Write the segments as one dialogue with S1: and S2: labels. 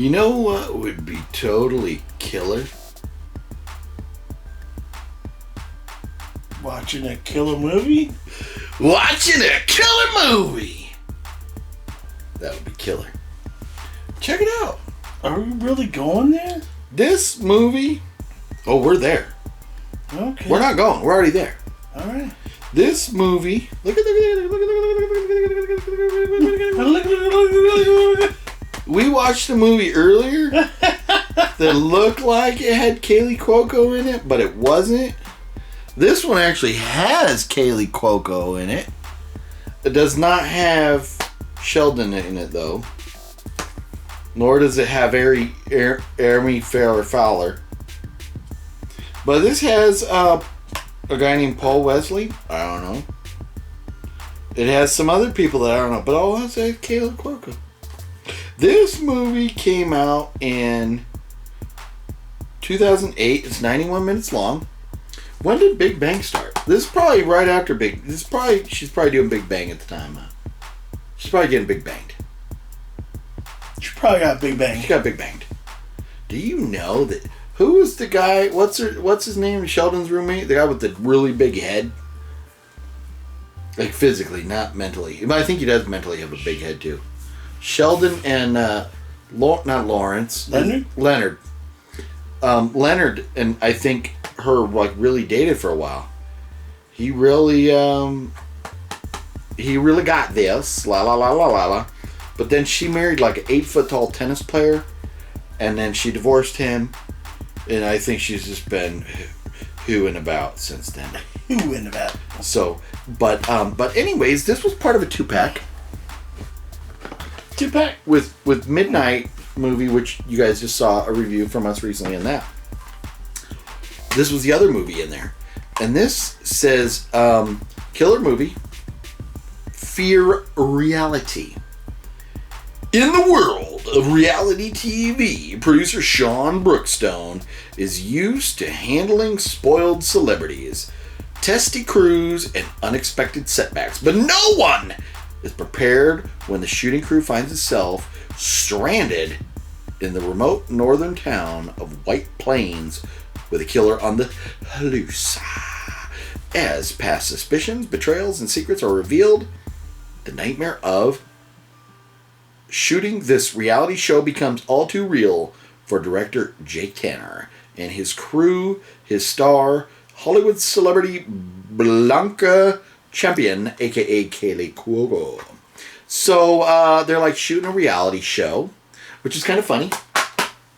S1: You know what would be totally killer?
S2: Watching a killer movie?
S1: Watching a killer movie! That would be killer. Check it out.
S2: Are we really going there?
S1: This movie... Oh, we're there.
S2: Okay.
S1: We're not going. We're already there.
S2: Alright.
S1: This movie... Look at We watched a movie earlier that looked like it had Kaylee Cuoco in it, but it wasn't. This one actually has Kaylee Cuoco in it. It does not have Sheldon in it, though. Nor does it have Amy Fowler. But this has a guy named Paul Wesley. I don't know. It has some other people that I don't know. But all it has Kaylee Cuoco. This movie came out in 2008. It's 91 minutes long. When did Big Bang start? This is probably right after she's probably doing Big Bang at the time. She's probably getting Big Banged.
S2: She probably got Big Bang.
S1: She got Big Banged. Do you know that? Who was the guy? What's his name? Sheldon's roommate, the guy with the really big head. Like physically, not mentally. I think he does mentally have a big head too. Sheldon and not Lawrence.
S2: Leonard.
S1: Leonard and I think her like really dated for a while. He really got this la. But then she married like an 8-foot tall tennis player, and then she divorced him, and I think she's just been hooing about since then.
S2: Hooing about.
S1: So, but anyways, this was part of a 2-pack.
S2: 2-pack
S1: with Midnight movie, which you guys just saw a review from us recently on that. This was the other movie in there. And this says, killer movie, fear reality. In the world of reality TV, producer Sean Brookstone is used to handling spoiled celebrities, testy crews, and unexpected setbacks. But no one is prepared when the shooting crew finds itself stranded in the remote northern town of White Plains with a killer on the loose. As past suspicions, betrayals, and secrets are revealed, the nightmare of shooting this reality show becomes all too real for director Jake Tanner and his crew, his star, Hollywood celebrity Blanca Champion, aka Kaylee Cuoco. So they're like shooting a reality show, which is kind of funny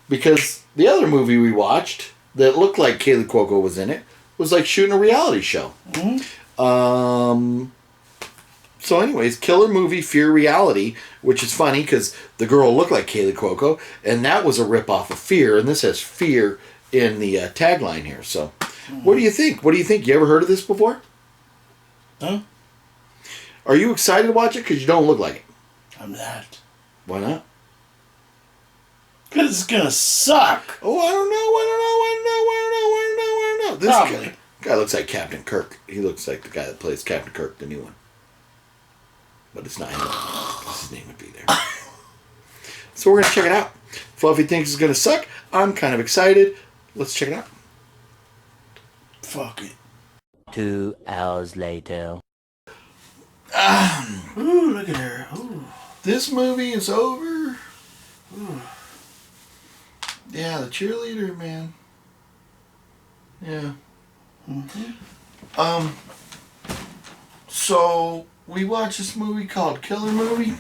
S1: because the other movie we watched that looked like Kaylee Cuoco was in it was like shooting a reality show. Mm-hmm. So anyways, killer movie, fear reality, which is funny because the girl looked like Kaylee Cuoco, and that was a ripoff of Fear, and this has fear in the tagline here. So, What do you think? You ever heard of this before?
S2: Huh?
S1: Are you excited to watch it? Because you don't look like it.
S2: I'm not.
S1: Why not?
S2: Because it's going to suck.
S1: Oh, I don't know. This guy looks like Captain Kirk. He looks like the guy that plays Captain Kirk, the new one. But it's not him. His name would be there. So we're going to check it out. Fluffy thinks it's going to suck. I'm kind of excited. Let's check it out.
S2: Fuck it.
S3: 2 hours later.
S2: Ooh, look at her. Ooh.
S1: This movie is over. Ooh. Yeah, the cheerleader, man. Yeah. Mm-hmm. So we watched this movie called Killer Movie.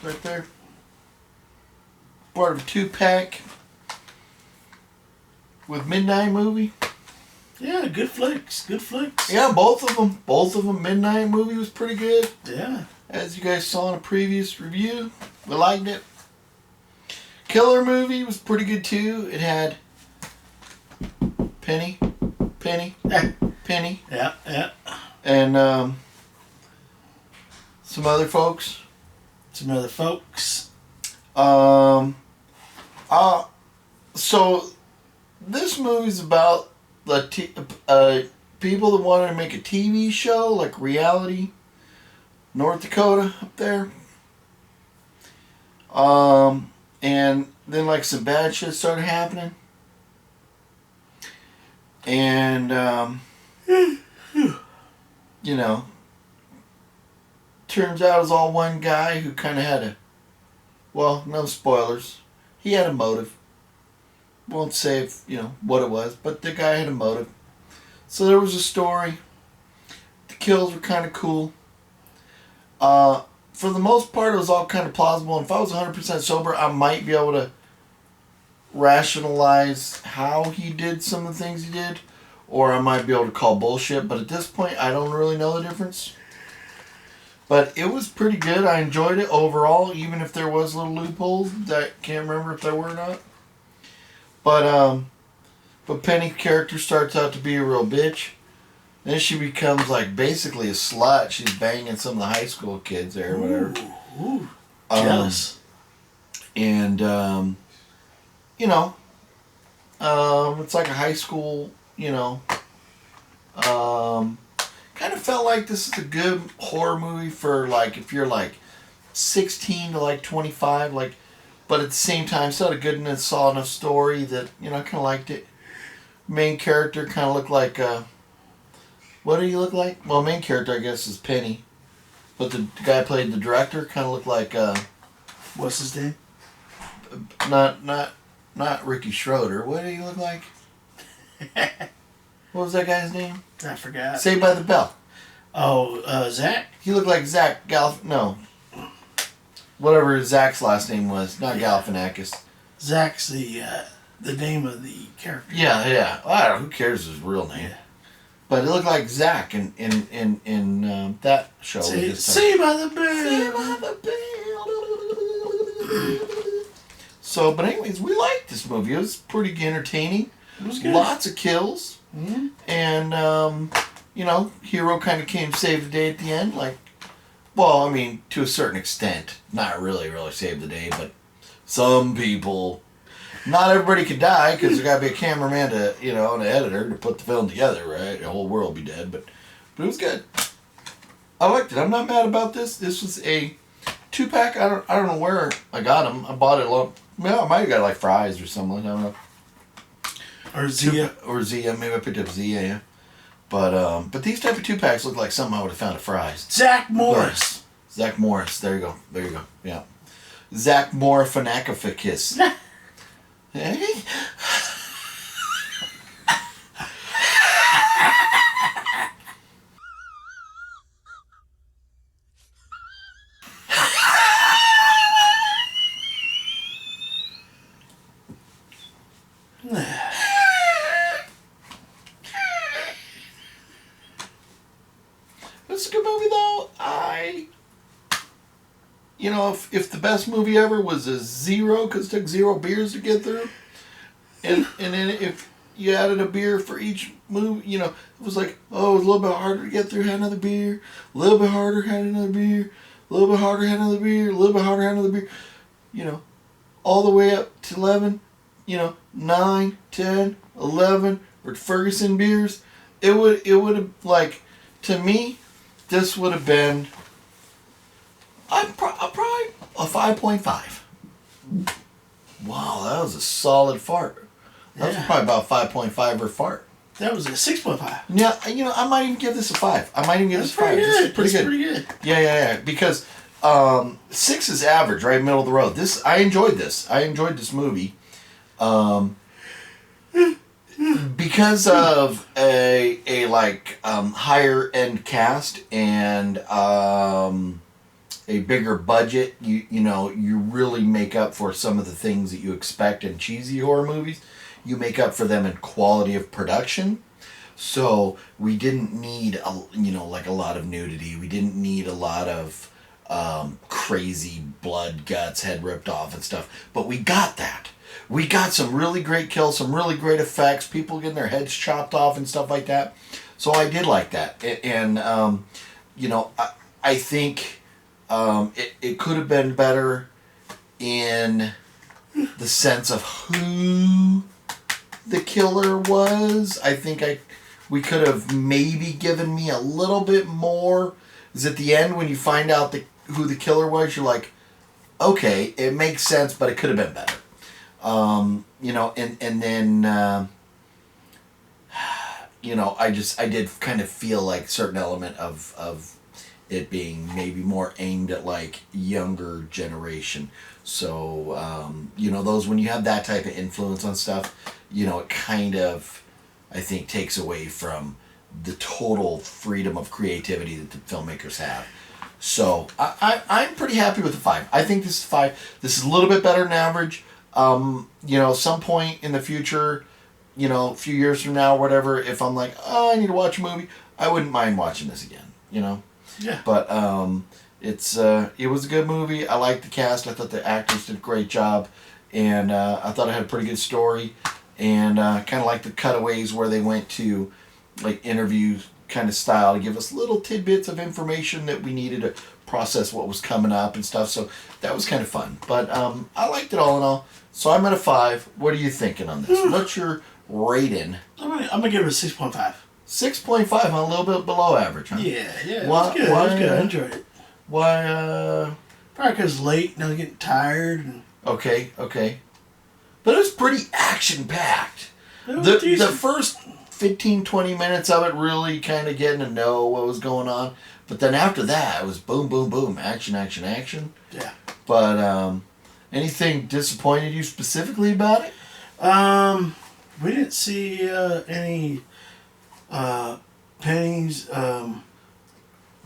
S1: Right there. Part of a 2-pack with Midnight movie.
S2: Yeah, good flicks.
S1: Yeah, both of them. Midnight movie was pretty good.
S2: Yeah.
S1: As you guys saw in a previous review, we liked it. Killer Movie was pretty good too. It had Penny,
S2: Yeah.
S1: and some other folks. So this movie's about the people that wanted to make a TV show, like reality, North Dakota up there. And then like some bad shit started happening. And, you know, turns out it was all one guy who kind of had a, well, no spoilers. He had a motive. Won't say if, what it was, but the guy had a motive. So there was a story. The kills were kind of cool. For the most part, it was all kind of plausible. And if I was 100% sober, I might be able to rationalize how he did some of the things he did. Or I might be able to call bullshit. But at this point, I don't really know the difference. But it was pretty good. I enjoyed it overall, even if there was little loopholes that I can't remember if there were or not. But Penny's character starts out to be a real bitch. Then she becomes like basically a slut. She's banging some of the high school kids there or whatever.
S2: Ooh, jealous.
S1: And it's like a high school, kind of felt like this is a good horror movie for like if you're like 16 to like 25, like, but at the same time it's not a good enough solid enough story that I kind of liked it. Main character kind of looked like what did he look like? Well, main character I guess is Penny, but the guy who played the director kind of looked like
S2: what's his name?
S1: Not Ricky Schroeder. What did he look like? What was that guy's name?
S2: I forgot.
S1: Saved by the Bell.
S2: Oh, Zach?
S1: He looked like Zach No. Whatever Zach's last name was. Not Galifianakis.
S2: Zach's the name of the character.
S1: Yeah. Well, I don't know. Who cares his real name? Yeah. But it looked like Zach in that show.
S2: Saved by the Bell.
S1: Saved by the Bell. So, but anyways, we liked this movie. It was pretty entertaining.
S2: It was good.
S1: Lots of kills.
S2: Mm-hmm.
S1: And, hero kind of came save the day at the end. Like, well, I mean, to a certain extent. Not really save the day, but some people. Not everybody could die, because there got to be a cameraman to, and an editor to put the film together, right? The whole world would be dead, but it was good. I liked it. I'm not mad about this. This was a 2-pack. I don't know where I got them. I bought it I might have got like Fry's or something. I don't know.
S2: Or Zia.
S1: Maybe I picked up Zia, yeah. But these type of 2-packs look like something I would have found at Fry's.
S2: Zach Morris.
S1: Zach Morris. There you go. Yeah. Zach Morifanacaficus. Hey? It's a good movie though. If the best movie ever was a 0 because it took 0 beers to get through, and then if you added a beer for each movie, it was like, oh, it was a little bit harder to get through, had another beer, a little bit harder, had another beer, a little bit harder, had another beer, a little bit harder, had another beer, all the way up to 11, 9, 10, 11, or Ferguson beers. It would have, like, to me, this would have been probably a 5.5. Wow, that was a solid fart. That was probably about 5.5 or fart.
S2: That was a 6.5.
S1: Yeah, I might even give this a 5. I might even give this a 5.
S2: Good.
S1: This is pretty
S2: That's
S1: good.
S2: Pretty good.
S1: Yeah. Because 6 is average, right? Middle of the road. I enjoyed this. I enjoyed this movie. Because of a higher end cast and a bigger budget, you really make up for some of the things that you expect in cheesy horror movies. You make up for them in quality of production. So we didn't need a lot of nudity. We didn't need a lot of crazy blood, guts, head ripped off and stuff. But we got that. We got some really great kills, some really great effects, people getting their heads chopped off and stuff like that. So I did like that. And I think it could have been better in the sense of who the killer was. I think we could have maybe given me a little bit more. Because at the end, when you find out who the killer was, you're like, okay, it makes sense, but it could have been better. You know, and then you know, I did kind of feel like certain element of it being maybe more aimed at like younger generation. So you know, those when you have that type of influence on stuff, you know, it kind of, I think, takes away from the total freedom of creativity that the filmmakers have. So I'm pretty happy with the 5. I think this is 5. This is a little bit better than average. You know, some point in the future, you know, a few years from now, whatever, if I'm like, oh, I need to watch a movie, I wouldn't mind watching this again. You know.
S2: Yeah.
S1: But it was a good movie. I liked the cast. I thought the actors did a great job, and I thought it had a pretty good story, and kind of like the cutaways where they went to like interview kind of style to give us little tidbits of information that we needed to process what was coming up and stuff. So that was kind of fun. But I liked it all in all. So I'm at a 5. What are you thinking on this? What's your rating?
S2: I'm gonna give it a 6.5.
S1: 6.5, a little bit below average, huh?
S2: Yeah, it
S1: Why-
S2: was good. It
S1: why,
S2: was good. I enjoyed it.
S1: Why,
S2: Probably because it's late and I was getting tired. And
S1: Okay. But it was pretty action-packed.
S2: it was
S1: The
S2: decent.
S1: first 15, 20 minutes of it really kind of getting to know what was going on. But then after that, it was boom, boom, boom. Action.
S2: Yeah.
S1: But anything disappointed you specifically about it?
S2: We didn't see any Penny's.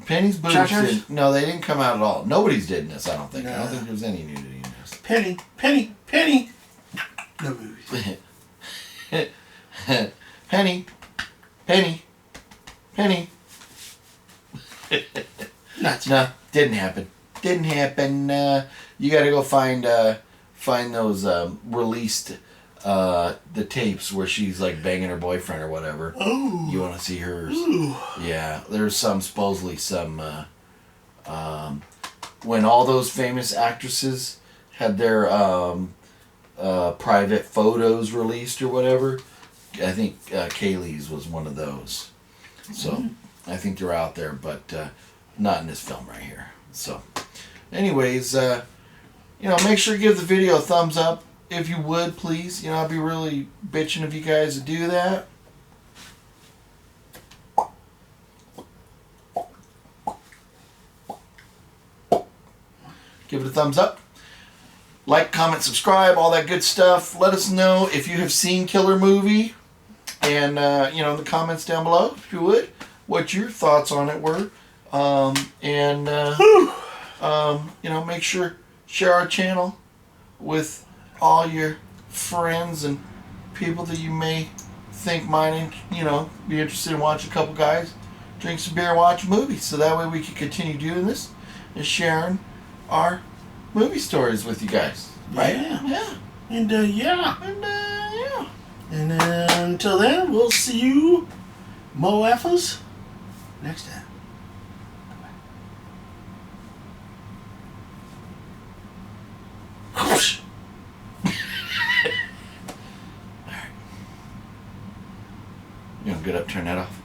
S1: Penny's boobs
S2: Cha-chas?
S1: didn't. No, they didn't come out at all. Nobody's did in this, I don't think. I
S2: No.
S1: don't think there was any nudity in this.
S2: Penny. No movies.
S1: Penny.
S2: Nuts.
S1: No, didn't happen. You got to go find those released the tapes where she's like banging her boyfriend or whatever.
S2: Oh.
S1: You want to see hers?
S2: Ooh.
S1: Yeah, there's supposedly some when all those famous actresses had their private photos released or whatever. I think Kaylee's was one of those. So I think they're out there, but not in this film right here. So, anyways, make sure to give the video a thumbs up if you would, please. I'd be really bitching if you guys would do that. Give it a thumbs up. Like, comment, subscribe, all that good stuff. Let us know if you have seen Killer Movie. And, in the comments down below, if you would, what your thoughts on it were. Make sure, share our channel with all your friends and people that you may think might, be interested in watching a couple guys drink some beer and watch a movie. So that way we can continue doing this and sharing our movie stories with you guys. Right?
S2: Yeah. And
S1: And
S2: until then, we'll see you, Mo Effers, next time. Whoosh.
S1: Get up, turn that off.